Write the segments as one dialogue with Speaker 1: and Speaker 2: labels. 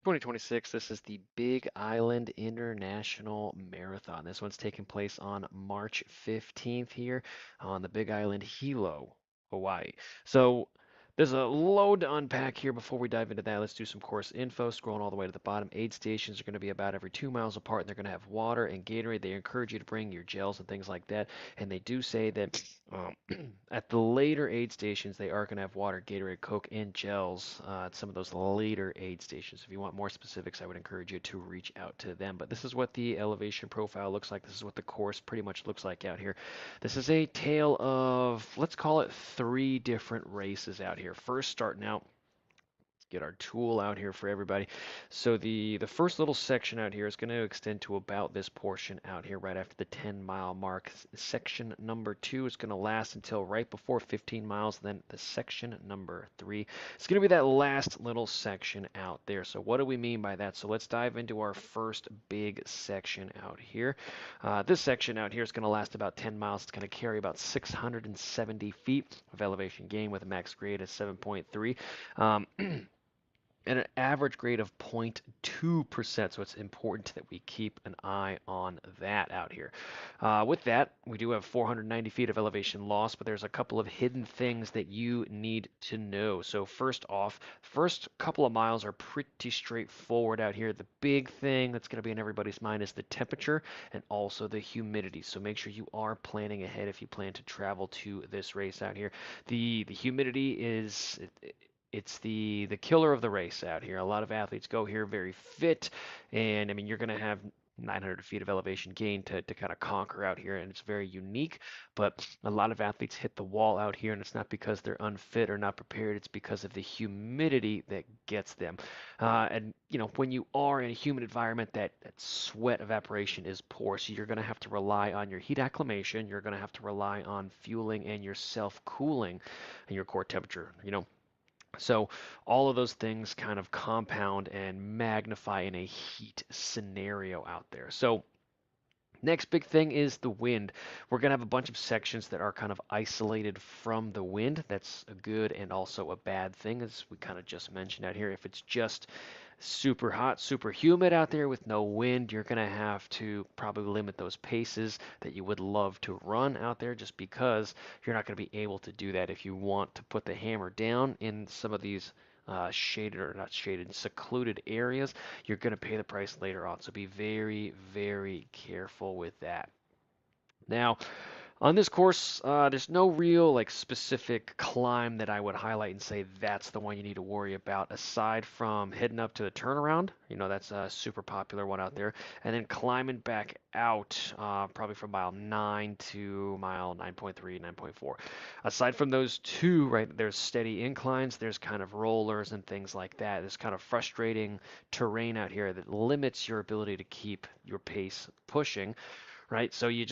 Speaker 1: 2026, this is the Big Island International Marathon. This one's taking place on March 15th here on the Big Island Hilo, Hawaii. So there's a load to unpack here before we dive into that. Let's do some course info. Scrolling all the way to the bottom. Aid stations are going to be about every 2 miles apart, and they're going to have water and Gatorade. They encourage you to bring your gels and things like that. And they do say that um, at the later aid stations, they are going to have water, Gatorade, Coke, and gels at some of those later aid stations. If you want more specifics, I would encourage you to reach out to them. But this is what the elevation profile looks like. This is what the course pretty much looks like out here. This is a tale of, let's call it 3 different races out here. First, starting out, get our tool out here for everybody. So the first little section out here is going to extend to about this portion out here right after the 10-mile mark. Section number 2 is going to last until right before 15 miles. Then the section number 3 is going to be that last little section out there. So what do we mean by that? So let's dive into our first big section out here. This section out here is going to last about 10 miles. It's going to carry about 670 feet of elevation gain with a max grade of 7.3. Um, and an average grade of 0.2%. So it's important that we keep an eye on that out here. With that, we do have 490 feet of elevation loss, but there's a couple of hidden things that you need to know. So first off, first couple of miles are pretty straightforward out here. The big thing that's going to be in everybody's mind is the temperature and also the humidity. So make sure you are planning ahead if you plan to travel to this race out here. The humidity is it's the killer of the race out here. A lot of athletes go here very fit, and I mean you're going to have 900 feet of elevation gain to kind of conquer out here, and it's very unique. But a lot of athletes hit the wall out here, and it's not because they're unfit or not prepared. It's because of the humidity that gets them. And you know when you are in a humid environment, that sweat evaporation is poor, so you're going to have to rely on your heat acclimation. You're going to have to rely on fueling and your self cooling and your core temperature. So all of those things kind of compound and magnify in a heat scenario out there. So next big thing is the wind. We're going to have a bunch of sections that are kind of isolated from the wind. That's a good and also a bad thing, as we kind of just mentioned out here. If it's just super hot, super humid out there with no wind, you're going to have to probably limit those paces that you would love to run out there just because you're not going to be able to do that if you want to put the hammer down in some of these shaded or not shaded, secluded areas. You're going to pay the price later on. So be very, very careful with that. Now, on this course, there's no real like specific climb that I would highlight and say that's the one you need to worry about aside from heading up to the turnaround. That's a super popular one out there. And then climbing back out, probably from mile 9 to mile 9.3, 9.4. Aside from those two, right, there's steady inclines, there's kind of rollers and things like that. There's kind of frustrating terrain out here that limits your ability to keep your pace pushing, right? So you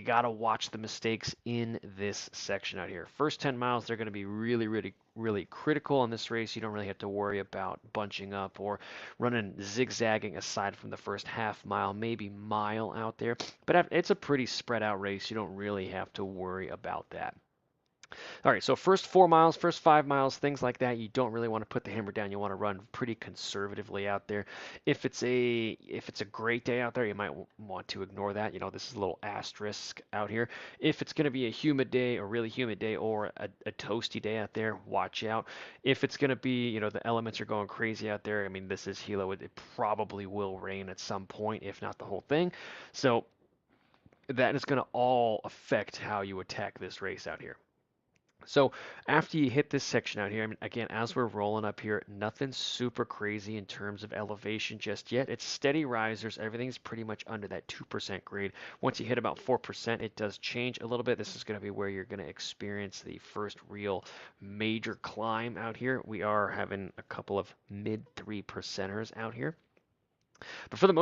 Speaker 1: got to watch the mistakes in this section out here. First 10 miles, they're going to be really, really, really critical in this race. You don't really have to worry about bunching up or running zigzagging aside from the first half mile, maybe mile out there. But it's a pretty spread out race. You don't really have to worry about that. All right, so first 4 miles, first 5 miles, things like that, you don't really want to put the hammer down. You want to run pretty conservatively out there. If it's a great day out there, you might want to ignore that. This is a little asterisk out here. If it's going to be a humid day, a really humid day, or a toasty day out there, watch out. If it's going to be, the elements are going crazy out there. I mean, this is Hilo. It probably will rain at some point, if not the whole thing. So that is going to all affect how you attack this race out here. So after you hit this section out here, I mean, again, as we're rolling up here, nothing super crazy in terms of elevation just yet. It's steady risers. Everything's pretty much under that 2% grade. Once you hit about 4%, it does change a little bit. This is going to be where you're going to experience the first real major climb out here. We are having a couple of mid 3%ers out here. But for the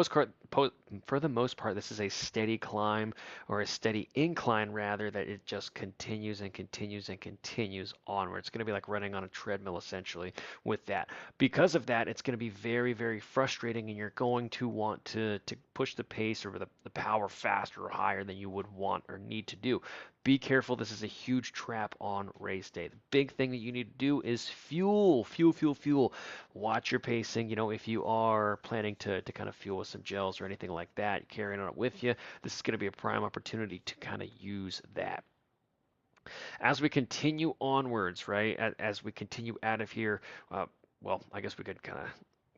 Speaker 1: most part, this is a steady climb or a steady incline rather that it just continues and continues and continues onward. It's going to be like running on a treadmill essentially with that. Because of that, it's going to be very, very frustrating and you're going to want to push the pace or the power faster or higher than you would want or need to do. Be careful. This is a huge trap on race day. The big thing that you need to do is fuel, fuel, fuel, fuel. Watch your pacing. If you are planning to kind of fuel with some gels or anything like that, carrying it with you, this is going to be a prime opportunity to kind of use that. As we continue onwards, right, as we continue out of here, well, I guess we could kind of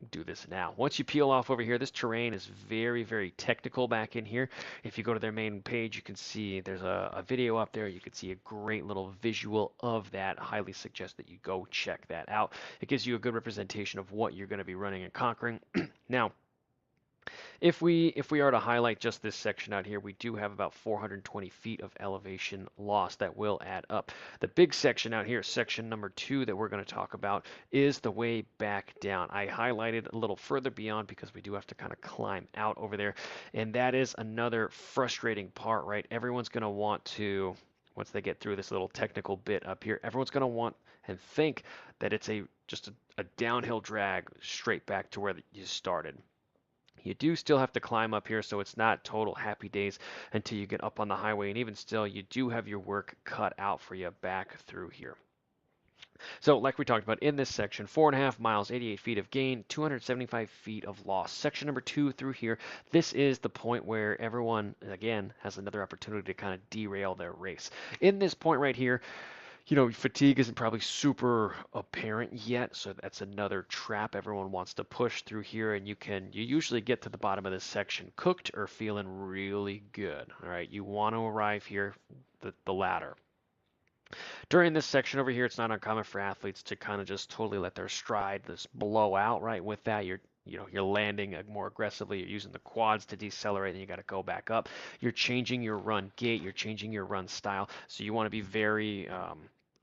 Speaker 1: do this now. Once you peel off over here, this terrain is very, very technical back in here. If you go to their main page, you can see there's a video up there. You can see a great little visual of that. I highly suggest that you go check that out. It gives you a good representation of what you're going to be running and conquering. Now, if we are to highlight just this section out here, we do have about 420 feet of elevation loss that will add up. The big section out here, section number 2 that we're going to talk about, is the way back down. I highlighted a little further beyond because we do have to kind of climb out over there, and that is another frustrating part, right? Everyone's going to want to, once they get through this little technical bit up here, everyone's going to want and think that it's just a downhill drag straight back to where you started. You do still have to climb up here, so it's not total happy days until you get up on the highway. And even still, you do have your work cut out for you back through here. So, like we talked about in this section, 4.5 miles, 88 feet of gain, 275 feet of loss. Section number 2 through here, this is the point where everyone, again, has another opportunity to kind of derail their race. In this point right here, fatigue isn't probably super apparent yet, so that's another trap everyone wants to push through here, and you usually get to the bottom of this section cooked or feeling really good. All right, you want to arrive here, the latter. During this section over here, it's not uncommon for athletes to kind of just totally let their stride just blow out, right? With that, you're landing more aggressively. You're using the quads to decelerate, and you got to go back up. You're changing your run gait. You're changing your run style. So you want to be very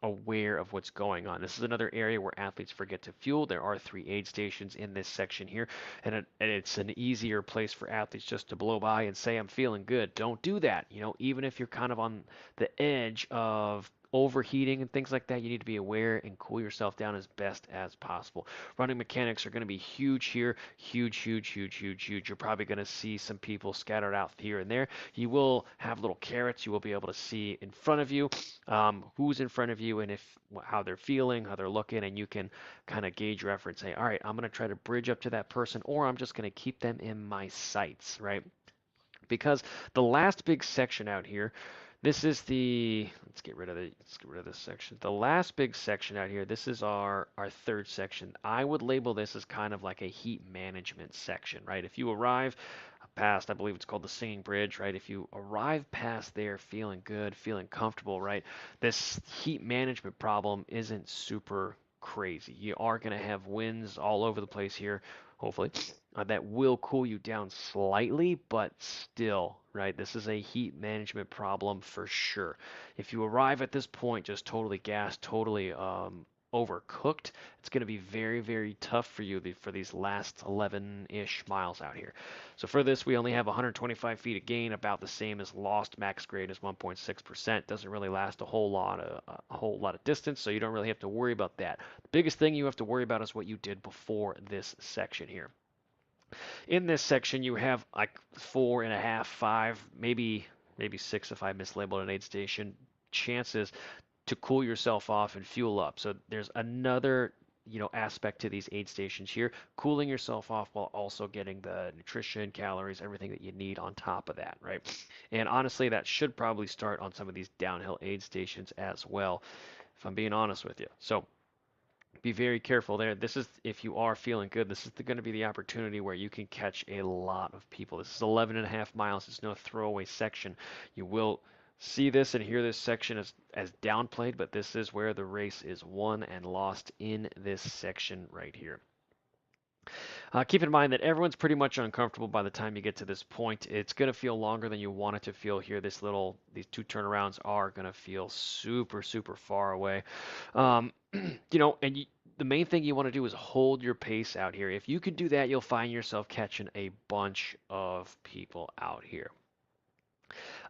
Speaker 1: aware of what's going on. This is another area where athletes forget to fuel. There are 3 aid stations in this section here, and it's an easier place for athletes just to blow by and say, I'm feeling good. Don't do that. Even if you're kind of on the edge of overheating and things like that, you need to be aware and cool yourself down as best as possible. Running mechanics are going to be huge here. Huge, huge, huge, huge, huge. You're probably going to see some people scattered out here and there. You will have little carrots. You will be able to see in front of you who's in front of you and how they're feeling, how they're looking, and you can kind of gauge your effort and say, all right, I'm going to try to bridge up to that person, or I'm just going to keep them in my sights, right? Because the last big section out here, this is let's get rid of this section. The last big section out here, this is our third section. I would label this as kind of like a heat management section, right? If you arrive past, I believe it's called the Singing Bridge, right? If you arrive past there feeling good, feeling comfortable, right? This heat management problem isn't super crazy. You are going to have winds all over the place here, hopefully, that will cool you down slightly, but still, right? This is a heat management problem for sure. If you arrive at this point just totally gassed, totally overcooked, it's going to be very, very tough for you for these last 11-ish miles out here. So for this, we only have 125 feet of gain, about the same as lost. Max grade is 1.6%. Doesn't really last a whole lot of distance, so you don't really have to worry about that. The biggest thing you have to worry about is what you did before this section here. In this section, you have like 4.5, 5, maybe 6 if I mislabeled an aid station chances to cool yourself off and fuel up. So there's another aspect to these aid stations here, cooling yourself off while also getting the nutrition, calories, everything that you need on top of that, right? And honestly, that should probably start on some of these downhill aid stations as well, if I'm being honest with you. So be very careful there. This is, if you are feeling good, this is going to be the opportunity where you can catch a lot of people. This is 11.5 miles. It's no throwaway section. You will see this and hear this section as downplayed, but this is where the race is won and lost, in this section right here. Keep in mind that everyone's pretty much uncomfortable by the time you get to this point. It's going to feel longer than you want it to feel here. These 2 turnarounds are going to feel super, super far away. And the main thing you want to do is hold your pace out here. If you can do that, you'll find yourself catching a bunch of people out here.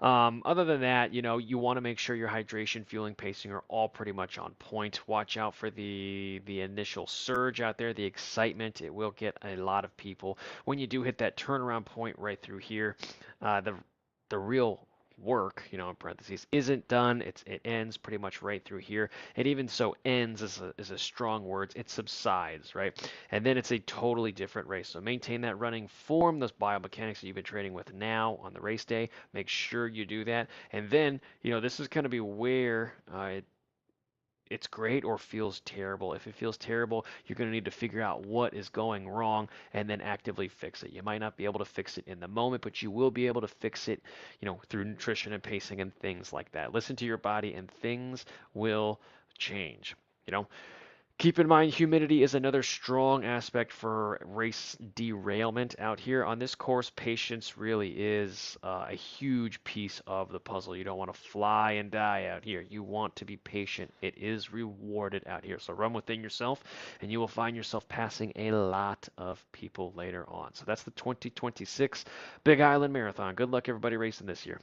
Speaker 1: Other than that, you want to make sure your hydration, fueling, pacing are all pretty much on point. Watch out for the initial surge out there, the excitement. It will get a lot of people. When you do hit that turnaround point right through here, the real work, in parentheses, isn't done. It ends pretty much right through here. And even so, ends is a strong word. It subsides, right? And then it's a totally different race. So maintain that running form, those biomechanics that you've been training with now on the race day. Make sure you do that. And then, this is going to be where it's great or feels terrible. If it feels terrible, you're going to need to figure out what is going wrong and then actively fix it. You might not be able to fix it in the moment, but you will be able to fix it, through nutrition and pacing and things like that. Listen to your body and things will change. You know, Keep in mind, humidity is another strong aspect for race derailment out here. On this course, patience really is a huge piece of the puzzle. You don't want to fly and die out here. You want to be patient. It is rewarded out here. So run within yourself, and you will find yourself passing a lot of people later on. So that's the 2026 Big Island Marathon. Good luck, everybody, racing this year.